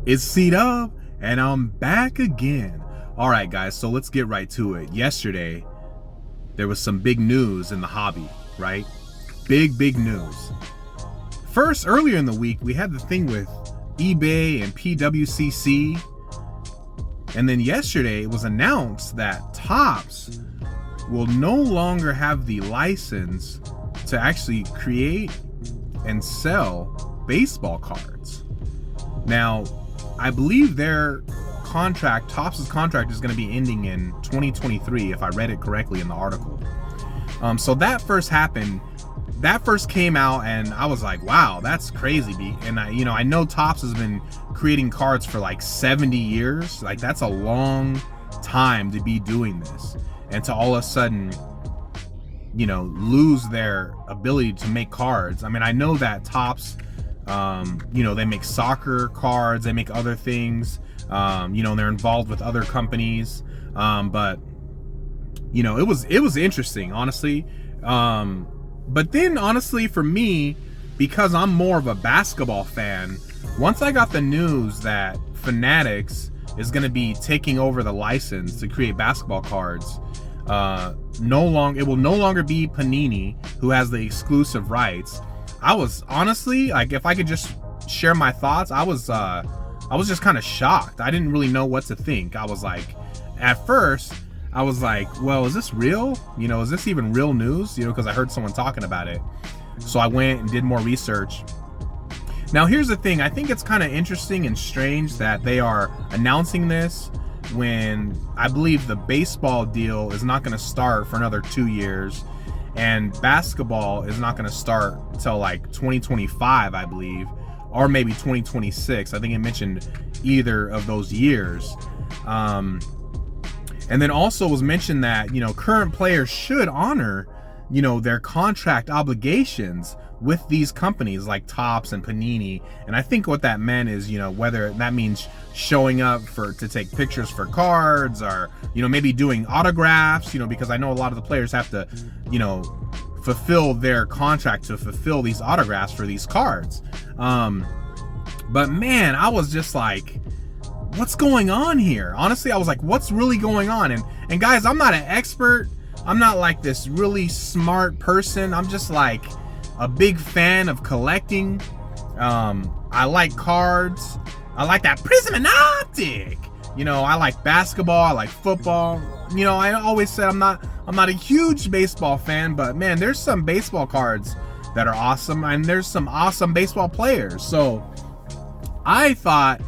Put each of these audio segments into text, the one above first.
It's Cdub, and I'm back again. All right, guys, so let's get right to it. Yesterday, there was some big news in the hobby, right? Big news. First, earlier in the week, we had the thing with eBay and PWCC. And then yesterday, it was announced that Topps will no longer have the license to actually create and sell baseball cards. Now, I believe their contract, Topps' contract, is going to be ending in 2023, if I read it correctly in the article. So that first happened. That first came out, and I was like, "Wow, that's crazy." And I know Topps has been creating cards for like 70 years. Like, that's a long time to be doing this, and to all of a sudden, lose their ability to make cards. I mean, I know that Topps, they make soccer cards, they make other things, they're involved with other companies, but it was interesting, honestly. But then, honestly, for me, because I'm more of a basketball fan, once I got the news that Fanatics is going to be taking over the license to create basketball cards, it will no longer be Panini who has the exclusive rights. I was honestly, like, if I could just share my thoughts, I was just kind of shocked. I didn't really know what to think. I was like, at first, I was like, well, is this real? Is this even real news? Because I heard someone talking about it. So I went and did more research. Now, here's the thing. I think it's kind of interesting and strange that they are announcing this when I believe the baseball deal is not going to start for another 2 years, and basketball is not going to start till like 2025, I believe, or maybe 2026. I think it mentioned either of those years. And then also was mentioned that, current players should honor, their contract obligations with these companies like Topps and Panini. And I think what that meant is, whether that means showing up to take pictures for cards, or, maybe doing autographs, because I know a lot of the players have to, fulfill their contract to fulfill these autographs for these cards. But man, I was just like, what's going on here? Honestly, I was like, what's really going on? And guys, I'm not an expert. I'm not like this really smart person. I'm just like a big fan of collecting. I like cards. I like that prism and optic. I like basketball. I like football. I always said I'm not a huge baseball fan, but man, there's some baseball cards that are awesome, and there's some awesome baseball players. So I thought,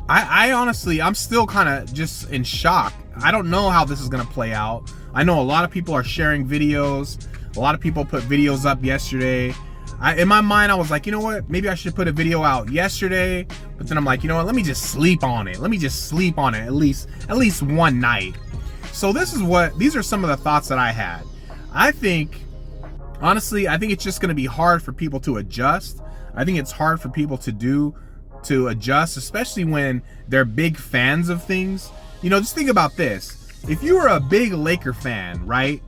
I honestly, I'm still kind of just in shock. I don't know how this is going to play out. I know a lot of people are sharing videos. A lot of people put videos up yesterday. In my mind, I was like, you know what? Maybe I should put a video out yesterday. But then I'm like, you know what? Let me just sleep on it. Let me just sleep on it at least one night. So these are some of the thoughts that I had. Honestly, I think it's just going to be hard for people to adjust. I think it's hard for people to adjust, especially when they're big fans of things. Just think about this. If you were a big Laker fan, right,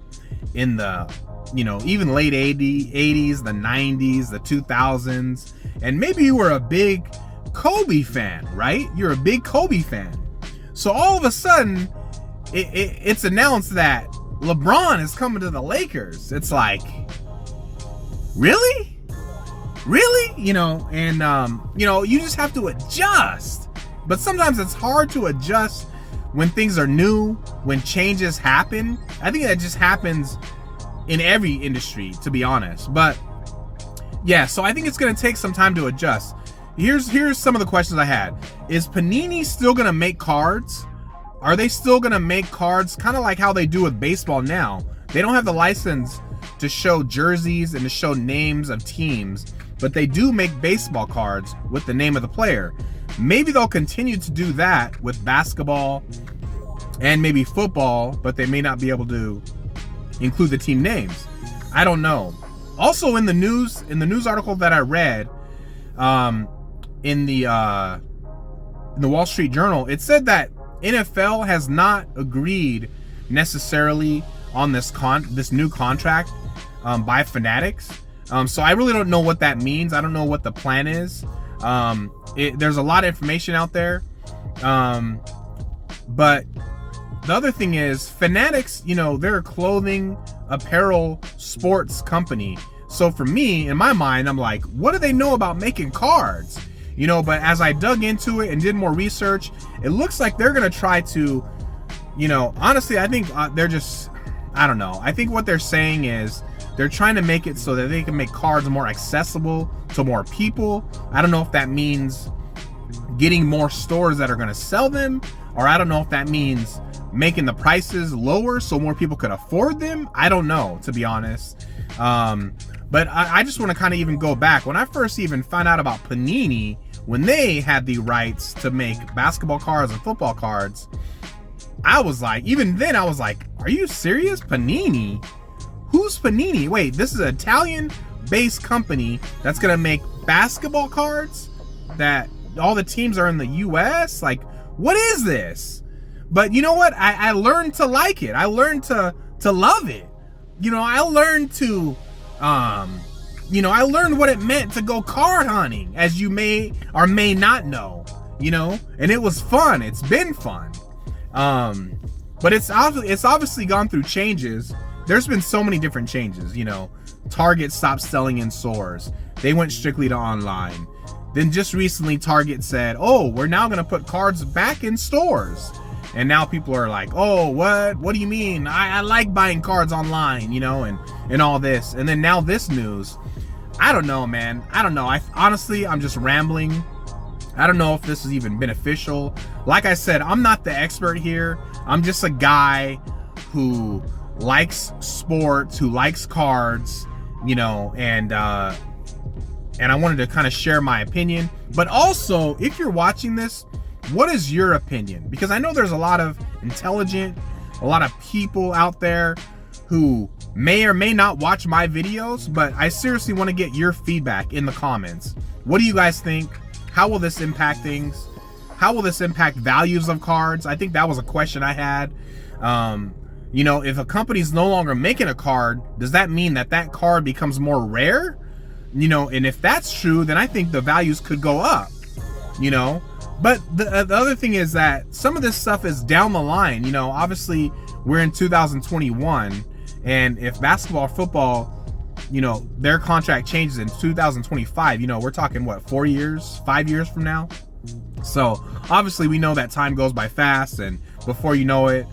in the, even late 80s, the 90s, the 2000s, and maybe you were a big Kobe fan, right? You're a big Kobe fan. So all of a sudden, it's announced that LeBron is coming to the Lakers. It's like, really? You just have to adjust. But sometimes it's hard to adjust when things are new, when changes happen. I think that just happens in every industry, to be honest. But yeah, so I think it's going to take some time to adjust. Here's some of the questions I had. Is Panini still going to make cards? Are they still going to make cards kind of like how they do with baseball now? They don't have the license to show jerseys and to show names of teams, but they do make baseball cards with the name of the player. Maybe they'll continue to do that with basketball and maybe football, but they may not be able to include the team names. I don't know. Also, in the news article that I read, in the Wall Street Journal, it said that NFL has not agreed necessarily on this new contract by Fanatics. So I really don't know what that means. I don't know what the plan is. There's a lot of information out there. But the other thing is Fanatics, they're a clothing, apparel, sports company. So for me, in my mind, I'm like, what do they know about making cards? But as I dug into it and did more research, it looks like they're going to try to, honestly, I think they're just, I don't know. I think what they're saying is they're trying to make it so that they can make cards more accessible to more people. I don't know if that means getting more stores that are going to sell them, or I don't know if that means making the prices lower so more people could afford them. I don't know, to be honest. But I just want to kind of even go back. When I first even found out about Panini, when they had the rights to make basketball cards and football cards, I was like, even then I was like, are you serious? Panini? Who's Panini? Wait, this is an Italian-based company that's going to make basketball cards that all the teams are in the US? Like, what is this? But you know what? I learned to like it. I learned to love it. I learned to, I learned what it meant to go card hunting, as you may or may not know, and it was fun. It's been fun. But it's obviously gone through changes. There's been so many different changes. Target stopped selling in stores. They went strictly to online. Then just recently, Target said, oh, we're now going to put cards back in stores. And now people are like, oh, what do you mean? I like buying cards online, and all this. And then now this news, I don't know, man. I don't know. Honestly, I'm just rambling. I don't know if this is even beneficial. Like I said, I'm not the expert here. I'm just a guy who likes sports, who likes cards, and I wanted to kind of share my opinion. But also, if you're watching this, what is your opinion? Because I know there's a lot of intelligent, a lot of people out there who may or may not watch my videos, but I seriously want to get your feedback in the comments. What do you guys think? How will this impact things? How will this impact values of cards? I think that was a question I had. If a company's no longer making a card, does that mean that card becomes more rare? And if that's true, then I think the values could go up, But the other thing is that some of this stuff is down the line. Obviously we're in 2021, and if basketball or football, their contract changes in 2025, we're talking what, 4 years, 5 years from now? So obviously we know that time goes by fast, and before you know it,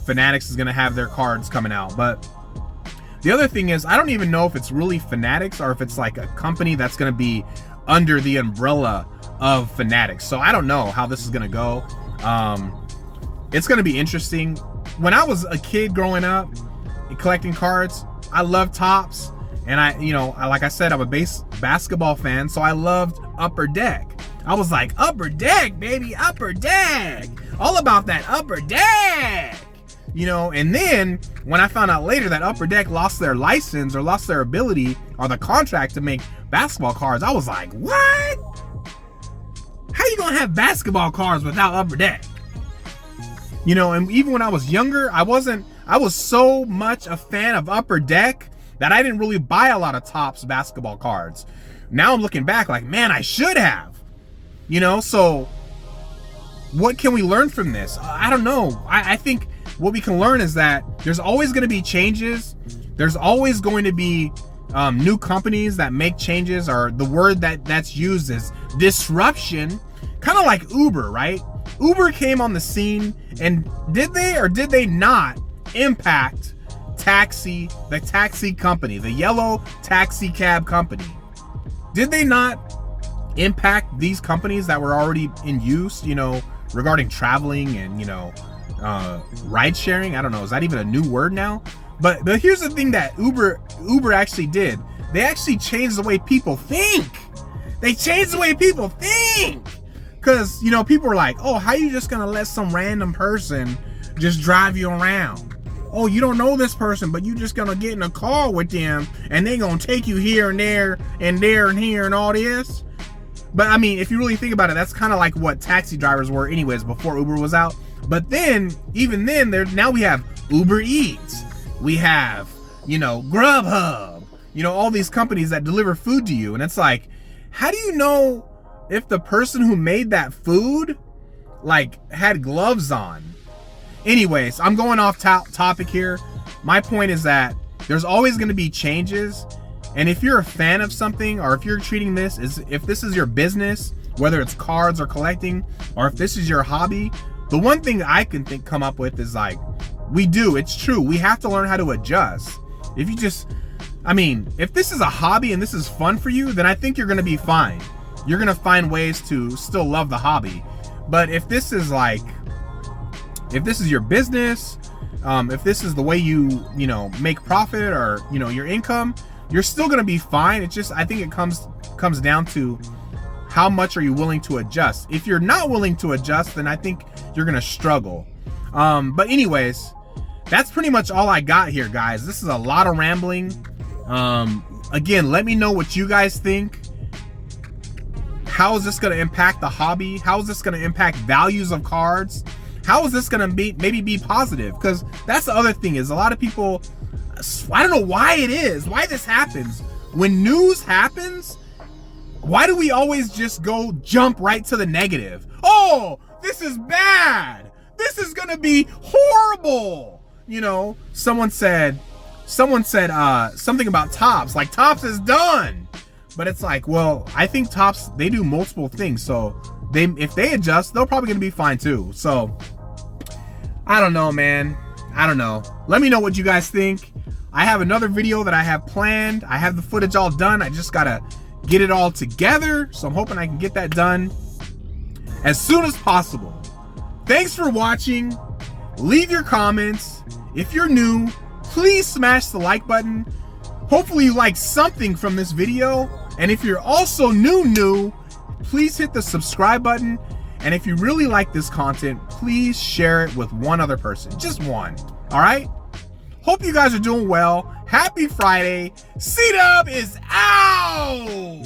Fanatics is going to have their cards coming out. But the other thing is, I don't even know if it's really Fanatics or if it's like a company that's going to be under the umbrella of Fanatics. So I don't know how this is going to go. It's going to be interesting. When I was a kid growing up and collecting cards, I loved Topps. And like I said, I'm a basketball fan, so I loved Upper Deck. I was like, Upper Deck, baby, Upper Deck. All about that Upper Deck. And then when I found out later that Upper Deck lost their license or lost their ability or the contract to make basketball cards, I was like, what? How you gonna have basketball cards without Upper Deck? And even when I was younger, I was so much a fan of Upper Deck that I didn't really buy a lot of Topps basketball cards. Now I'm looking back like, man, I should have. So what can we learn from this? I don't know. I think what we can learn is that there's always going to be changes. There's always going to be new companies that make changes, or the word that's used is disruption, kind of like Uber, right? Uber came on the scene, and did they or did they not impact the taxi company, the yellow taxi cab company? Did they not impact these companies that were already in use, regarding traveling and, ride sharing? I don't know. Is that even a new word now? But here's the thing that Uber actually did. They actually changed the way people think. They changed the way people think. Because, people were like, oh, how you just going to let some random person just drive you around? Oh, you don't know this person, but you just going to get in a car with them and they going to take you here and there and there and here and all this. But I mean, if you really think about it, that's kind of like what taxi drivers were anyways before Uber was out. But then, even then, now we have Uber Eats. We have, Grubhub. All these companies that deliver food to you. And it's like, how do you know if the person who made that food like had gloves on. Anyways, I'm going off topic here. My point is that there's always going to be changes, and if you're a fan of something, or if you're treating this as if this is your business, whether it's cards or collecting, or if this is your hobby, the one thing that I can come up with is like, it's true, we have to learn how to adjust. If you just, I mean, if this is a hobby and this is fun for you, then I think you're going to be fine. You're going to find ways to still love the hobby. But if this is like, if this is your business, if this is the way you make profit, or your income, you're still going to be fine. It's just, I think it comes down to how much are you willing to adjust. If you're not willing to adjust, then I think you're going to struggle. But anyways, that's pretty much all I got here, guys. This is a lot of rambling. Again, let me know what you guys think. How is this going to impact the hobby? How is this going to impact values of cards? How is this going to maybe be positive? Because that's the other thing, is a lot of people, I don't know why it is, why this happens. When news happens, why do we always just jump right to the negative? Oh, this is bad. This is going to be horrible. Someone said something about Topps, like Topps is done. But it's like, well, I think Topps, they do multiple things. So if they adjust, they're probably going to be fine too. So I don't know, man. I don't know. Let me know what you guys think. I have another video that I have planned. I have the footage all done. I just got to get it all together. So I'm hoping I can get that done as soon as possible. Thanks for watching. Leave your comments. If you're new, please smash the like button. Hopefully you like something from this video. And if you're also new, please hit the subscribe button. And if you really like this content, please share it with one other person. Just one. All right? Hope you guys are doing well. Happy Friday. Cdub is out!